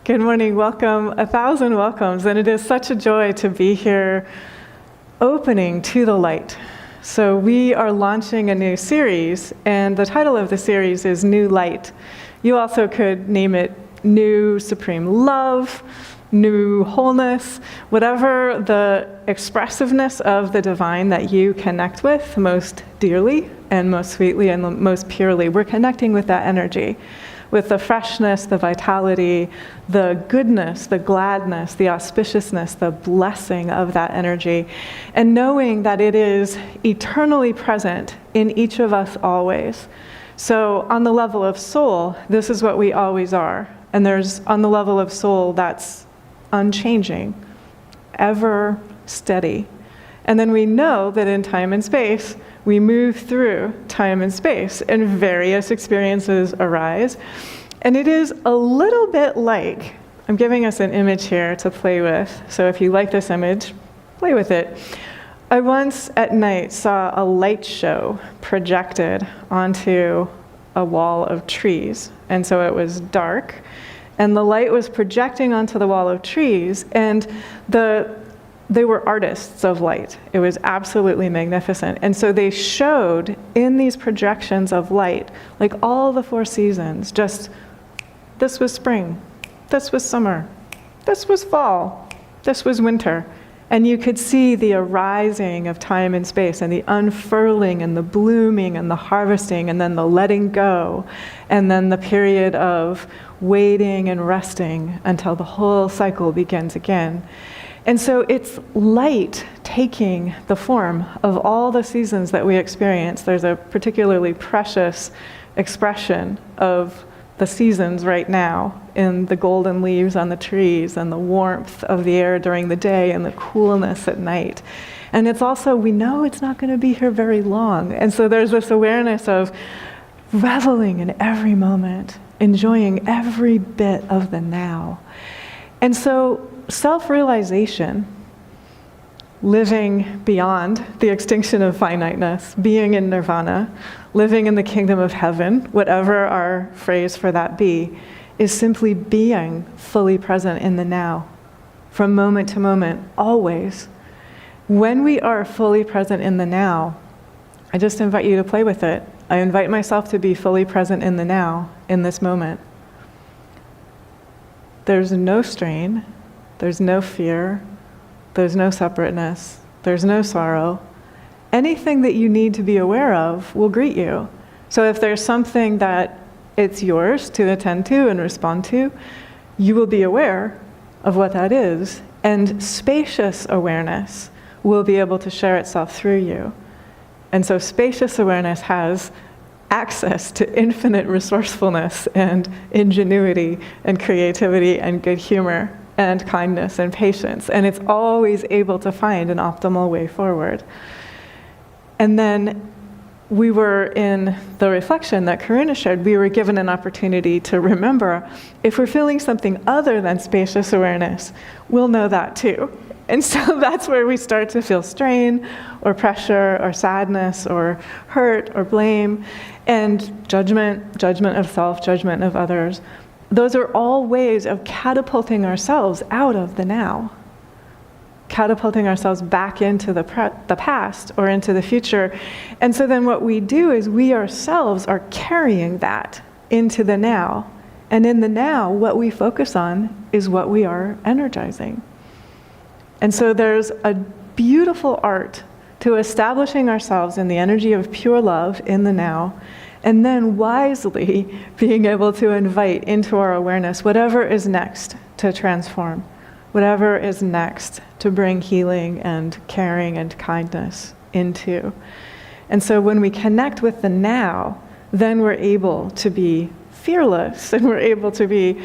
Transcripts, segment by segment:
Good morning, welcome, 1,000 welcomes, and it is such a joy to be here opening to the light. So we are launching a new series, and the title of the series is New Light. You also could name it New Supreme Love, New Wholeness, whatever the expressiveness of the divine that you connect with most dearly and most sweetly and most purely. We're connecting with that energy, with the freshness, the vitality, the goodness, the gladness, the auspiciousness, the blessing of that energy, and knowing that it is eternally present in each of us always. So on the level of soul, this is what we always are. And there's, on the level of soul, that's unchanging, ever steady. And then we know that in time and space, we move through time and space, and various experiences arise. And it is a little bit like, I'm giving us an image here to play with, so if you like this image, play with it. I once at night saw a light show projected onto a wall of trees, and so it was dark, and the light was projecting onto the wall of trees, and they were artists of light. It was absolutely magnificent. And so they showed in these projections of light, like all the four seasons, just this was spring, this was summer, this was fall, this was winter. And you could see the arising of time and space and the unfurling and the blooming and the harvesting and then the letting go and then the period of waiting and resting until the whole cycle begins again. And so it's light taking the form of all the seasons that we experience. There's a particularly precious expression of the seasons right now in the golden leaves on the trees and the warmth of the air during the day and the coolness at night. And it's also, we know it's not going to be here very long. And so there's this awareness of reveling in every moment, enjoying every bit of the now. And so self-realization, living beyond the extinction of finiteness, being in nirvana, living in the kingdom of heaven, whatever our phrase for that be, is simply being fully present in the now, from moment to moment, always. When we are fully present in the now, I just invite you to play with it. I invite myself to be fully present in the now, in this moment. There's no strain. There's no fear, there's no separateness, there's no sorrow. Anything that you need to be aware of will greet you. So if there's something that it's yours to attend to and respond to, you will be aware of what that is, and spacious awareness will be able to share itself through you. And so spacious awareness has access to infinite resourcefulness and ingenuity and creativity and good humor and kindness and patience, and it's always able to find an optimal way forward. And then we were in the reflection that Karuna shared, we were given an opportunity to remember, if we're feeling something other than spacious awareness, we'll know that too. And so that's where we start to feel strain or pressure or sadness or hurt or blame and judgment of self, judgment of others. Those are all ways of catapulting ourselves out of the now, catapulting ourselves back into the past or into the future. And so then what we do is we ourselves are carrying that into the now. And in the now, what we focus on is what we are energizing. And so there's a beautiful art to establishing ourselves in the energy of pure love in the now, and then wisely being able to invite into our awareness whatever is next to transform, whatever is next to bring healing and caring and kindness into. And so when we connect with the now, then we're able to be fearless, and we're able to be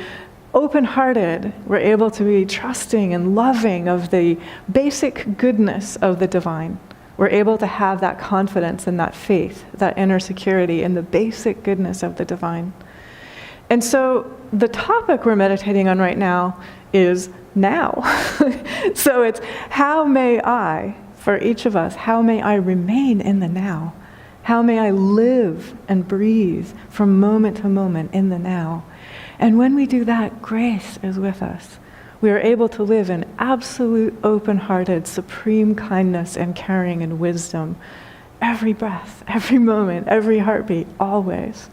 open-hearted, we're able to be trusting and loving of the basic goodness of the divine. We're able to have that confidence and that faith, that inner security in the basic goodness of the divine. And so the topic we're meditating on right now is now. So it's how may I, for each of us, how may I remain in the now? How may I live and breathe from moment to moment in the now? And when we do that, grace is with us. We are able to live in absolute, open-hearted, supreme kindness and caring and wisdom. Every breath, every moment, every heartbeat, always.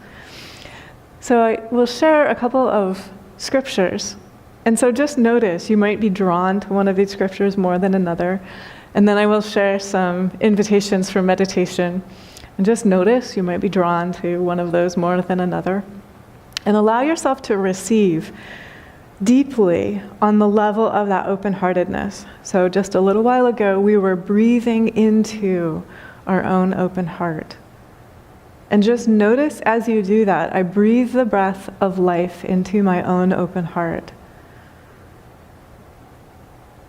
So I will share a couple of scriptures. And so just notice, you might be drawn to one of these scriptures more than another. And then I will share some invitations for meditation. And just notice, you might be drawn to one of those more than another. And allow yourself to receive deeply on the level of that open-heartedness. So just a little while ago, we were breathing into our own open heart. And just notice as you do that, I breathe the breath of life into my own open heart.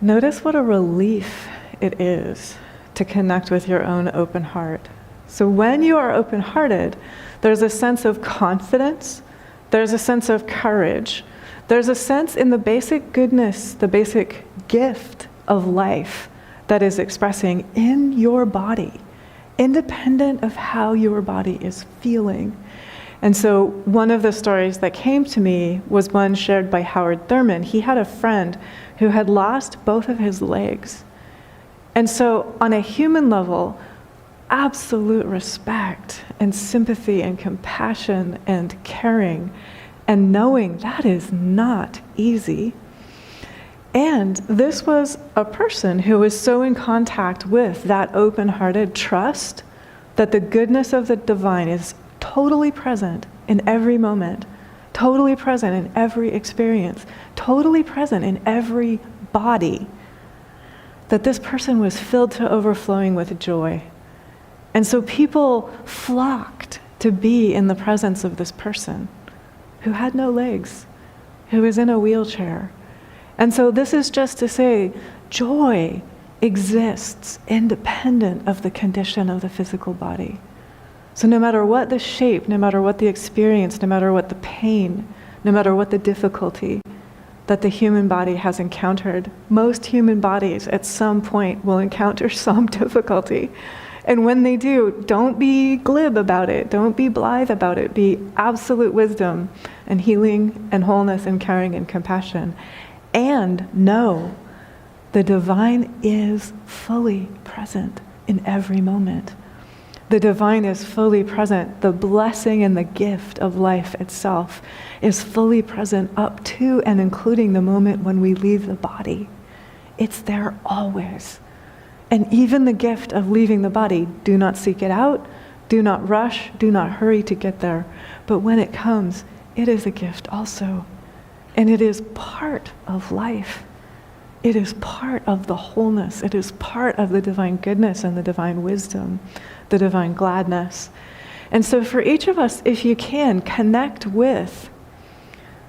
Notice what a relief it is to connect with your own open heart. So when you are open-hearted, there's a sense of confidence, there's a sense of courage, there's a sense in the basic goodness, the basic gift of life that is expressing in your body, independent of how your body is feeling. And so one of the stories that came to me was one shared by Howard Thurman. He had a friend who had lost both of his legs. And so on a human level, absolute respect and sympathy and compassion and caring and knowing that is not easy. And this was a person who was so in contact with that open-hearted trust that the goodness of the divine is totally present in every moment, totally present in every experience, totally present in every body, that this person was filled to overflowing with joy. And so people flocked to be in the presence of this person who had no legs, who was in a wheelchair. And so this is just to say, joy exists independent of the condition of the physical body. So no matter what the shape, no matter what the experience, no matter what the pain, no matter what the difficulty that the human body has encountered, most human bodies at some point will encounter some difficulty. And when they do, don't be glib about it. Don't be blithe about it. Be absolute wisdom and healing and wholeness and caring and compassion. And know the divine is fully present in every moment. The divine is fully present. The blessing and the gift of life itself is fully present up to and including the moment when we leave the body. It's there always. And even the gift of leaving the body, do not seek it out, do not rush, do not hurry to get there. But when it comes, it is a gift also. And it is part of life. It is part of the wholeness. It is part of the divine goodness and the divine wisdom, the divine gladness. And so for each of us, if you can, connect with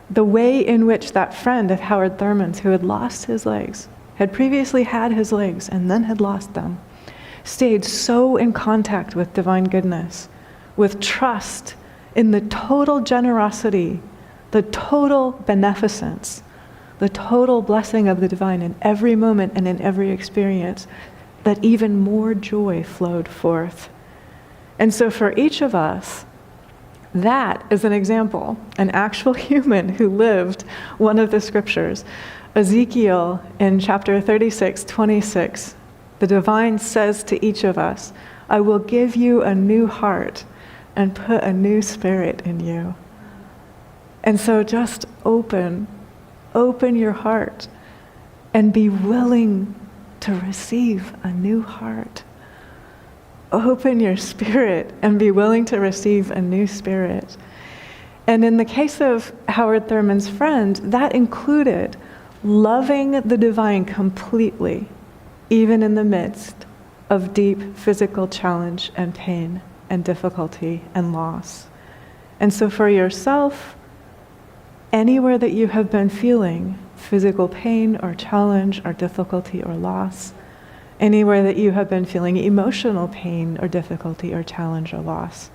the way in which that friend of Howard Thurman's who had lost his legs, had previously had his legs and then had lost them, stayed so in contact with divine goodness, with trust in the total generosity, the total beneficence, the total blessing of the divine in every moment and in every experience, that even more joy flowed forth. And so for each of us, that is an example, an actual human who lived one of the scriptures. Ezekiel in chapter 36:26, the divine says to each of us, I will give you a new heart and put a new spirit in you. And so just open your heart and be willing to receive a new heart. Open your spirit and be willing to receive a new spirit. And in the case of Howard Thurman's friend, that included loving the divine completely, even in the midst of deep physical challenge and pain and difficulty and loss. And so for yourself, anywhere that you have been feeling physical pain or challenge or difficulty or loss, anywhere that you have been feeling emotional pain or difficulty or challenge or loss,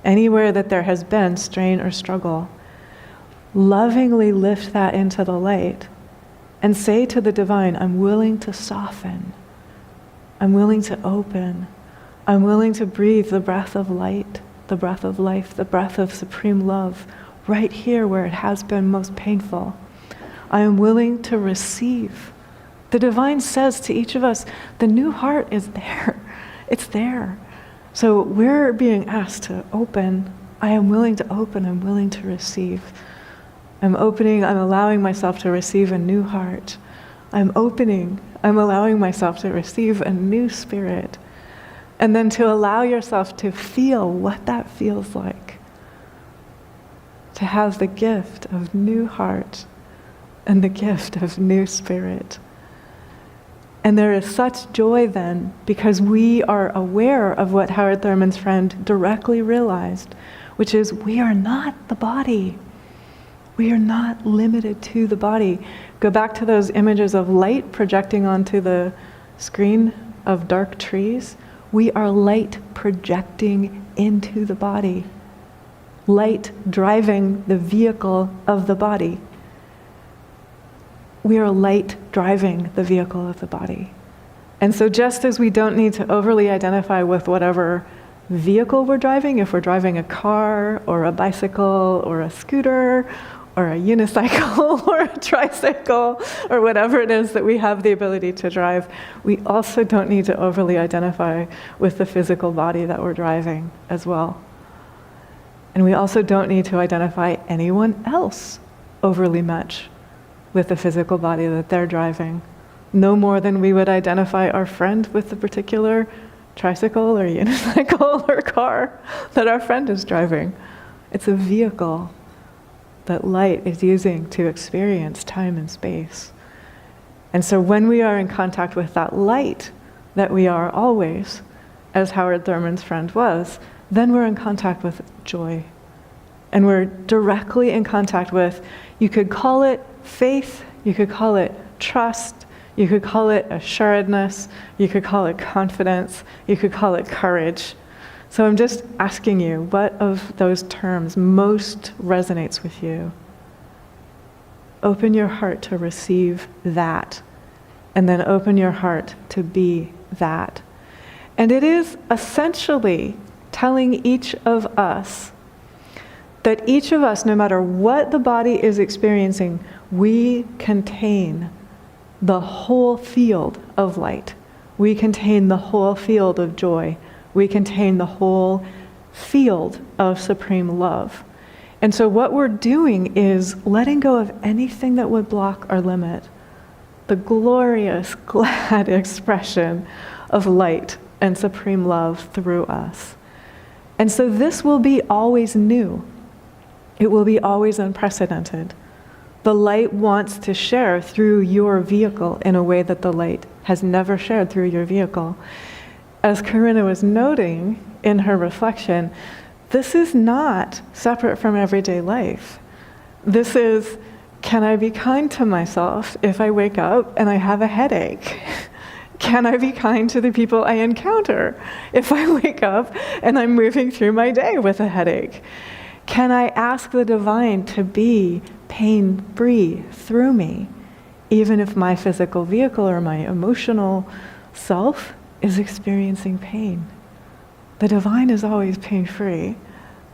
anywhere that there has been strain or struggle, lovingly lift that into the light and say to the divine, I'm willing to soften. I'm willing to open. I'm willing to breathe the breath of light, the breath of life, the breath of supreme love right here where it has been most painful. I am willing to receive. The divine says to each of us, the new heart is there. It's there. So we're being asked to open. I am willing to open. I'm willing to receive. I'm opening. I'm allowing myself to receive a new heart. I'm opening. I'm allowing myself to receive a new spirit. And then to allow yourself to feel what that feels like. To have the gift of new heart and the gift of new spirit. And there is such joy then, because we are aware of what Howard Thurman's friend directly realized, which is we are not the body. We are not limited to the body. Go back to those images of light projecting onto the screen of dark trees. We are light projecting into the body. Light driving the vehicle of the body. We are light driving the vehicle of the body. And so just as we don't need to overly identify with whatever vehicle we're driving, if we're driving a car or a bicycle or a scooter or a unicycle or a tricycle or whatever it is that we have the ability to drive, we also don't need to overly identify with the physical body that we're driving as well. And we also don't need to identify anyone else overly much with the physical body that they're driving. No more than we would identify our friend with the particular tricycle or unicycle or car that our friend is driving. It's a vehicle that light is using to experience time and space. And so when we are in contact with that light that we are always, as Howard Thurman's friend was, then we're in contact with joy. And we're directly in contact with, you could call it faith, you could call it trust, you could call it assuredness, you could call it confidence, you could call it courage. So I'm just asking you, what of those terms most resonates with you? Open your heart to receive that, and then open your heart to be that. And it is essentially telling each of us that each of us, no matter what the body is experiencing, we contain the whole field of light. We contain the whole field of joy. We contain the whole field of supreme love. And so what we're doing is letting go of anything that would block our limit. The glorious, glad expression of light and supreme love through us. And so this will be always new. It will be always unprecedented. The light wants to share through your vehicle in a way that the light has never shared through your vehicle. As Corinna was noting in her reflection, this is not separate from everyday life. This is, can I be kind to myself if I wake up and I have a headache? Can I be kind to the people I encounter if I wake up and I'm moving through my day with a headache? Can I ask the divine to be pain-free through me, even if my physical vehicle or my emotional self is experiencing pain? The divine is always pain-free,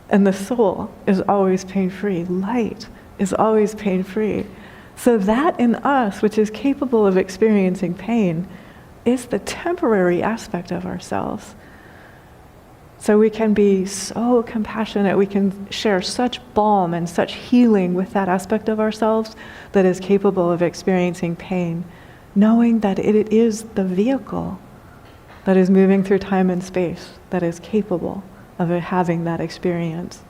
and the soul is always pain-free. Light is always pain-free. So that in us, which is capable of experiencing pain, is the temporary aspect of ourselves. So we can be so compassionate, we can share such balm and such healing with that aspect of ourselves that is capable of experiencing pain, knowing that it is the vehicle that is moving through time and space that is capable of having that experience.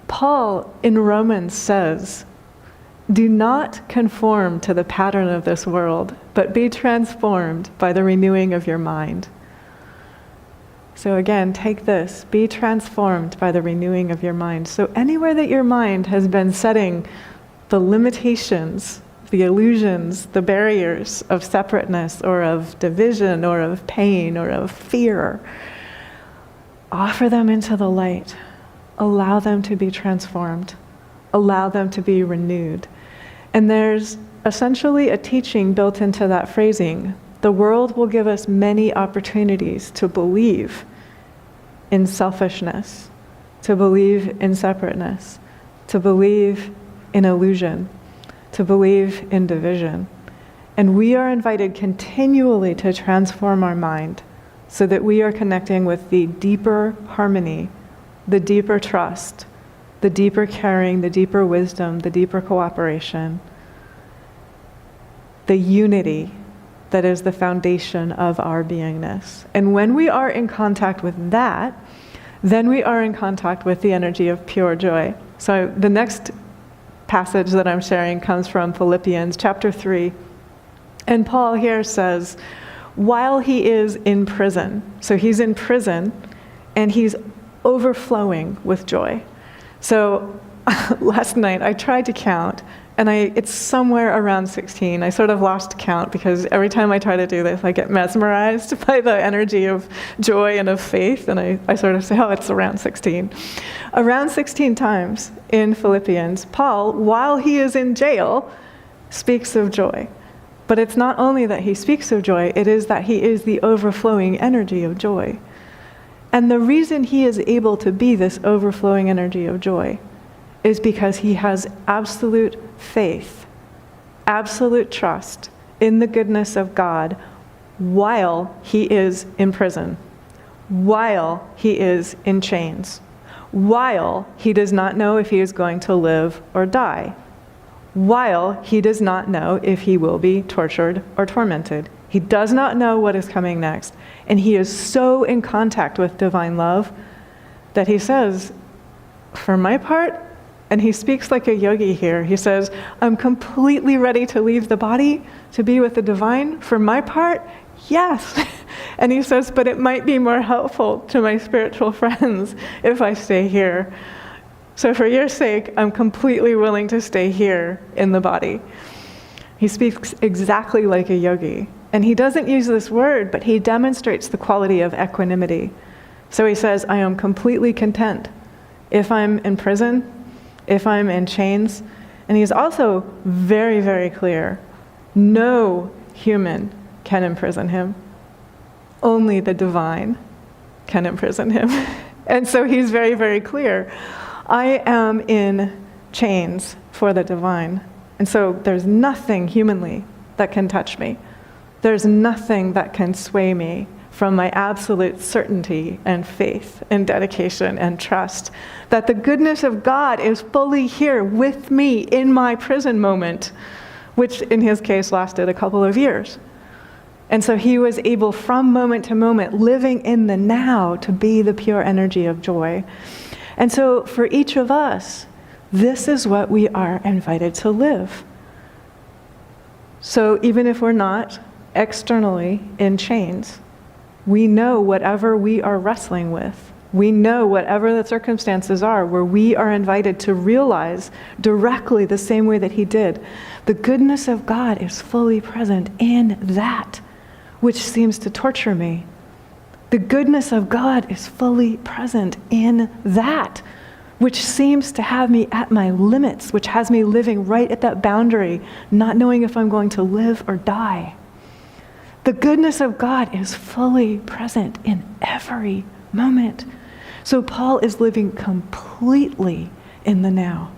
Paul in Romans says, "Do not conform to the pattern of this world, but be transformed by the renewing of your mind." So again, take this, be transformed by the renewing of your mind. So anywhere that your mind has been setting the limitations, the illusions, the barriers of separateness or of division or of pain or of fear, offer them into the light. Allow them to be transformed. Allow them to be renewed. And there's essentially a teaching built into that phrasing. The world will give us many opportunities to believe in selfishness, to believe in separateness, to believe in illusion, to believe in division. And we are invited continually to transform our mind so that we are connecting with the deeper harmony, the deeper trust, the deeper caring, the deeper wisdom, the deeper cooperation, the unity that is the foundation of our beingness. And when we are in contact with that, then we are in contact with the energy of pure joy. So the next passage that I'm sharing comes from Philippians chapter 3. And Paul here says, while he is in prison, so he's in prison and he's overflowing with joy. So last night I tried to count, and it's somewhere around 16. I sort of lost count because every time I try to do this, I get mesmerized by the energy of joy and of faith, and I sort of say, oh, it's around 16. Around 16 times in Philippians, Paul, while he is in jail, speaks of joy. But it's not only that he speaks of joy, it is that he is the overflowing energy of joy. And the reason he is able to be this overflowing energy of joy is because he has absolute faith, absolute trust in the goodness of God while he is in prison, while he is in chains, while he does not know if he is going to live or die, while he does not know if he will be tortured or tormented. He does not know what is coming next. And he is so in contact with divine love that he says, for my part, and he speaks like a yogi here, he says, I'm completely ready to leave the body to be with the divine. For my part, yes. And he says, but it might be more helpful to my spiritual friends if I stay here. So for your sake, I'm completely willing to stay here in the body. He speaks exactly like a yogi. And he doesn't use this word, but he demonstrates the quality of equanimity. So he says, I am completely content if I'm in prison, if I'm in chains. And he's also very, very clear. No human can imprison him. Only the divine can imprison him. And so he's very, very clear. I am in chains for the divine. And so there's nothing humanly that can touch me. There's nothing that can sway me from my absolute certainty and faith and dedication and trust that the goodness of God is fully here with me in my prison moment, which in his case lasted a couple of years. And so he was able from moment to moment, living in the now, to be the pure energy of joy. And so for each of us, this is what we are invited to live. So even if we're not externally in chains, we know whatever we are wrestling with, we know whatever the circumstances are where we are invited to realize directly the same way that he did, the goodness of God is fully present in that which seems to torture me. The goodness of God is fully present in that which seems to have me at my limits, which has me living right at that boundary, not knowing if I'm going to live or die. The goodness of God is fully present in every moment. So Paul is living completely in the now.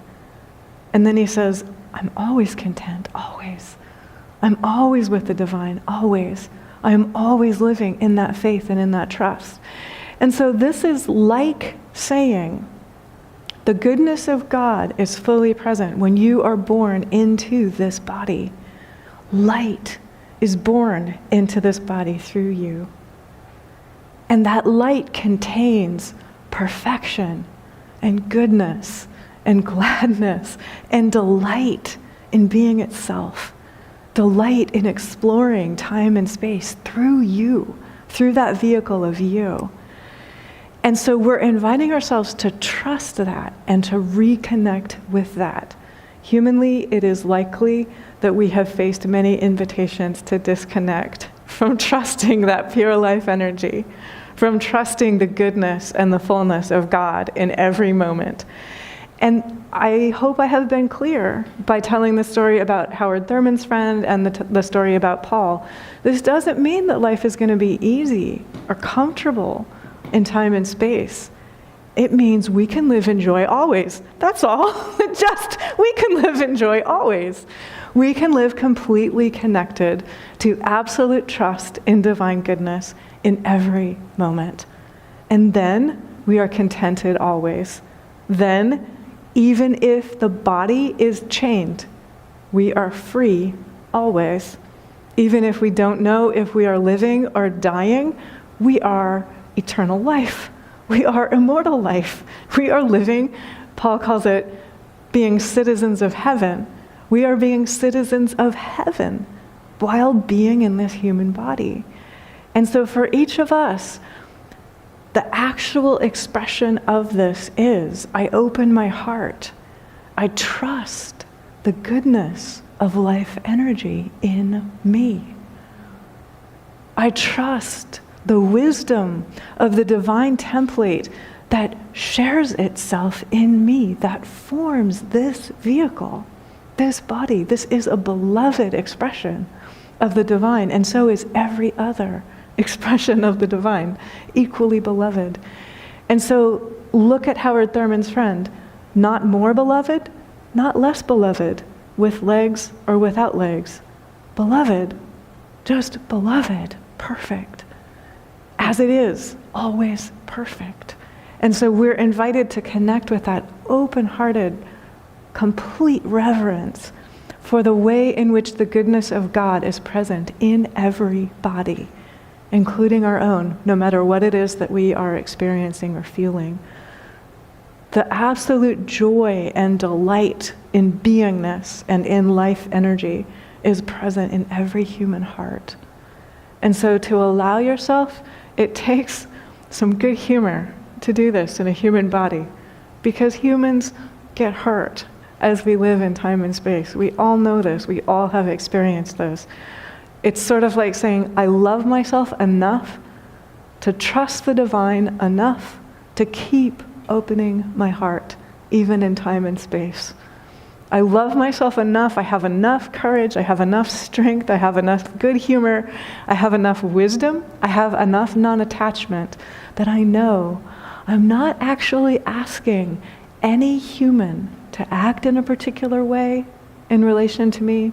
And then he says, I'm always content, always. I'm always with the divine, always. I am always living in that faith and in that trust. And so this is like saying, the goodness of God is fully present when you are born into this body. Light is born into this body through you. And that light contains perfection and goodness and gladness and delight in being itself. Delight in exploring time and space through you, through that vehicle of you. And so we're inviting ourselves to trust that and to reconnect with that. Humanly, it is likely that we have faced many invitations to disconnect from trusting that pure life energy, from trusting the goodness and the fullness of God in every moment. And I hope I have been clear by telling the story about Howard Thurman's friend and the story about Paul. This doesn't mean that life is going to be easy or comfortable in time and space. It means we can live in joy always. That's all. Just, we can live in joy always. We can live completely connected to absolute trust in divine goodness in every moment. And then we are contented always. Then, even if the body is chained, we are free always. Even if we don't know if we are living or dying, we are eternal life. We are immortal life. We are living, Paul calls it, being citizens of heaven. We are being citizens of heaven while being in this human body. And so for each of us, the actual expression of this is, I open my heart. I trust the goodness of life energy in me. I trust the wisdom of the divine template that shares itself in me, that forms this vehicle, this body. This is a beloved expression of the divine, and so is every other expression of the divine, equally beloved. And so look at Howard Thurman's friend, not more beloved, not less beloved, with legs or without legs. Beloved, just beloved, perfect. As it is, always perfect. And so we're invited to connect with that open-hearted, complete reverence for the way in which the goodness of God is present in every body, including our own, no matter what it is that we are experiencing or feeling. The absolute joy and delight in beingness and in life energy is present in every human heart. And so to allow yourself, it takes some good humor to do this in a human body, because humans get hurt as we live in time and space. We all know this. We all have experienced this. It's sort of like saying, I love myself enough to trust the divine enough to keep opening my heart, even in time and space. I love myself enough, I have enough courage, I have enough strength, I have enough good humor, I have enough wisdom, I have enough non-attachment that I know I'm not actually asking any human to act in a particular way in relation to me.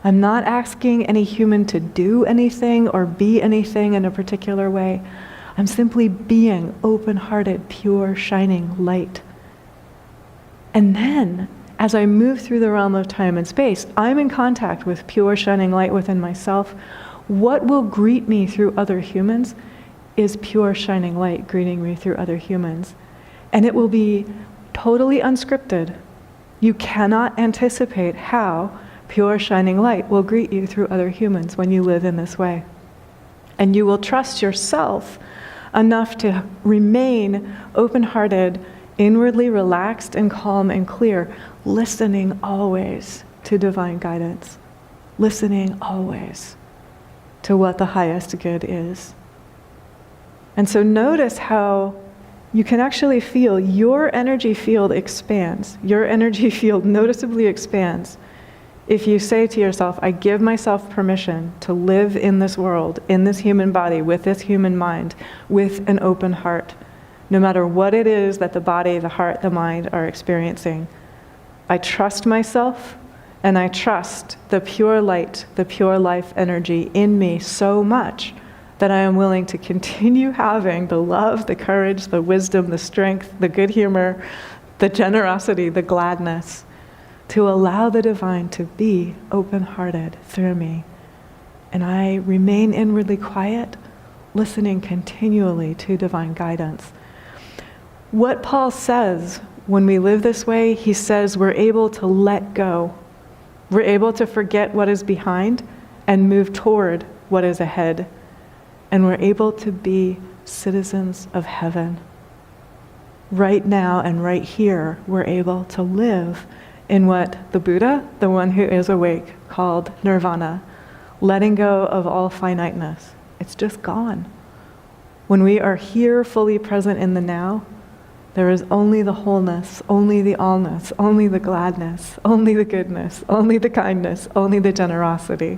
I'm not asking any human to do anything or be anything in a particular way. I'm simply being open-hearted, pure, shining light. And then, as I move through the realm of time and space, I'm in contact with pure, shining light within myself. What will greet me through other humans is pure, shining light greeting me through other humans. And it will be totally unscripted. You cannot anticipate how pure, shining light will greet you through other humans when you live in this way. And you will trust yourself enough to remain open-hearted, inwardly relaxed and calm and clear, listening always to divine guidance, listening always to what the highest good is. And so notice how you can actually feel your energy field expands. Your energy field noticeably expands if you say to yourself, I give myself permission to live in this world, in this human body, with this human mind, with an open heart, no matter what it is that the body, the heart, the mind are experiencing. I trust myself, and I trust the pure light, the pure life energy in me so much that I am willing to continue having the love, the courage, the wisdom, the strength, the good humor, the generosity, the gladness, to allow the divine to be open-hearted through me. And I remain inwardly quiet, listening continually to divine guidance. What Paul says when we live this way, he says we're able to let go. We're able to forget what is behind and move toward what is ahead. And we're able to be citizens of heaven. Right now and right here, we're able to live in what the Buddha, the one who is awake, called nirvana, letting go of all finiteness. It's just gone. When we are here fully present in the now, there is only the wholeness, only the allness, only the gladness, only the goodness, only the kindness, only the generosity.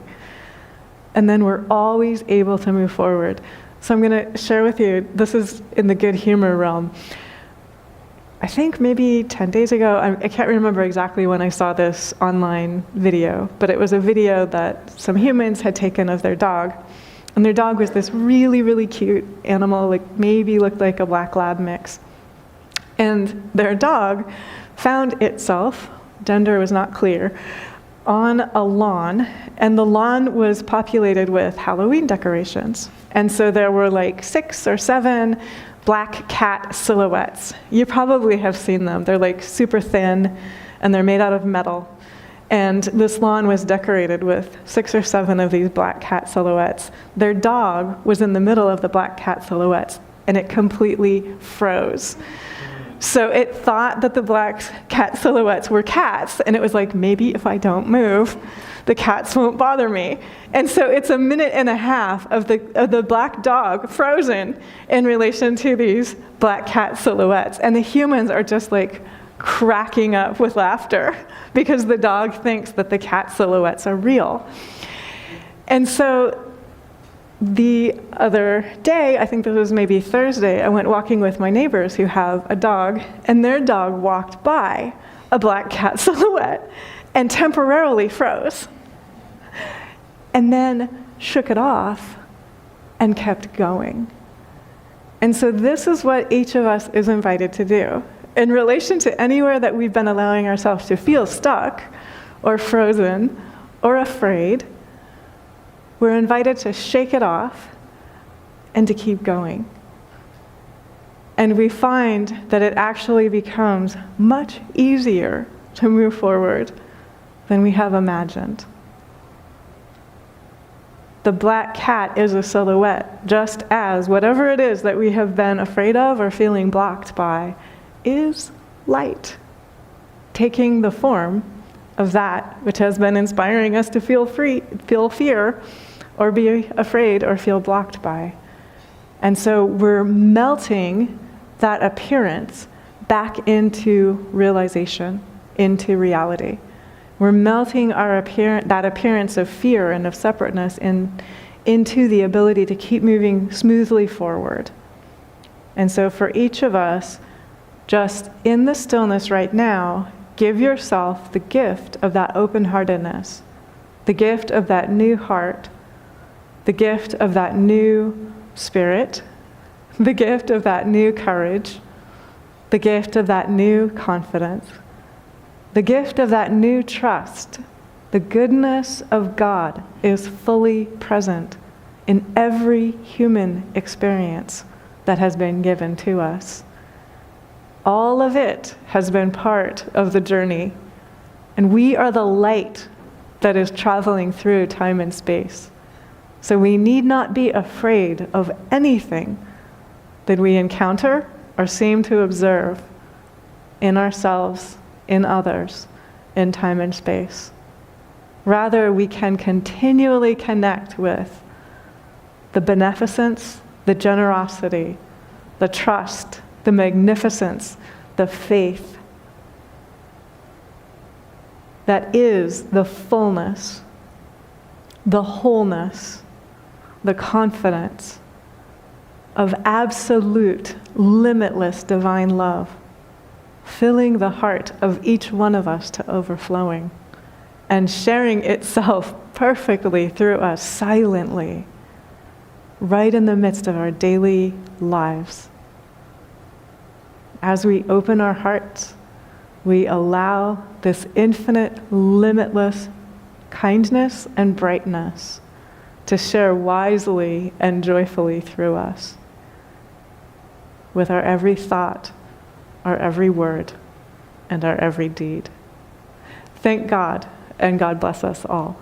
And then we're always able to move forward. So I'm going to share with you, this is in the good humor realm. I think maybe 10 days ago. I can't remember exactly when I saw this online video, but it was a video that some humans had taken of their dog. And their dog was this really, really cute animal, like maybe looked like a black lab mix. And their dog found itself, gender was not clear, on a lawn, and the lawn was populated with Halloween decorations. And so there were like 6 or 7 black cat silhouettes. You probably have seen them. They're like super thin, and they're made out of metal. And this lawn was decorated with 6 or 7 of these black cat silhouettes. Their dog was in the middle of the black cat silhouettes, and it completely froze. So it thought that the black cat silhouettes were cats, and it was like, maybe if I don't move, the cats won't bother me. And so it's a minute and a half of the black dog frozen in relation to these black cat silhouettes. And the humans are just like cracking up with laughter because the dog thinks that the cat silhouettes are real. And so the other day, I think this was maybe Thursday, I went walking with my neighbors who have a dog, and their dog walked by a black cat silhouette and temporarily froze, and then shook it off and kept going. And so this is what each of us is invited to do. In relation to anywhere that we've been allowing ourselves to feel stuck or frozen or afraid, we're invited to shake it off and to keep going. And we find that it actually becomes much easier to move forward than we have imagined. The black cat is a silhouette, just as whatever it is that we have been afraid of or feeling blocked by is light, taking the form of that which has been inspiring us to feel fear, or be afraid or feel blocked by. And so we're melting that appearance back into realization, into reality. We're melting that appearance of fear and of separateness into the ability to keep moving smoothly forward. And so for each of us, just in the stillness right now, give yourself the gift of that open-heartedness, the gift of that new heart, the gift of that new spirit, the gift of that new courage, the gift of that new confidence, the gift of that new trust. The goodness of God is fully present in every human experience that has been given to us. All of it has been part of the journey, and we are the light that is traveling through time and space. So we need not be afraid of anything that we encounter or seem to observe in ourselves, in others, in time and space. Rather, we can continually connect with the beneficence, the generosity, the trust, the magnificence, the faith that is the fullness, the wholeness, the confidence of absolute, limitless divine love, filling the heart of each one of us to overflowing and sharing itself perfectly through us silently, right in the midst of our daily lives. As we open our hearts, we allow this infinite, limitless kindness and brightness to share wisely and joyfully through us, with our every thought, our every word, and our every deed. Thank God, and God bless us all.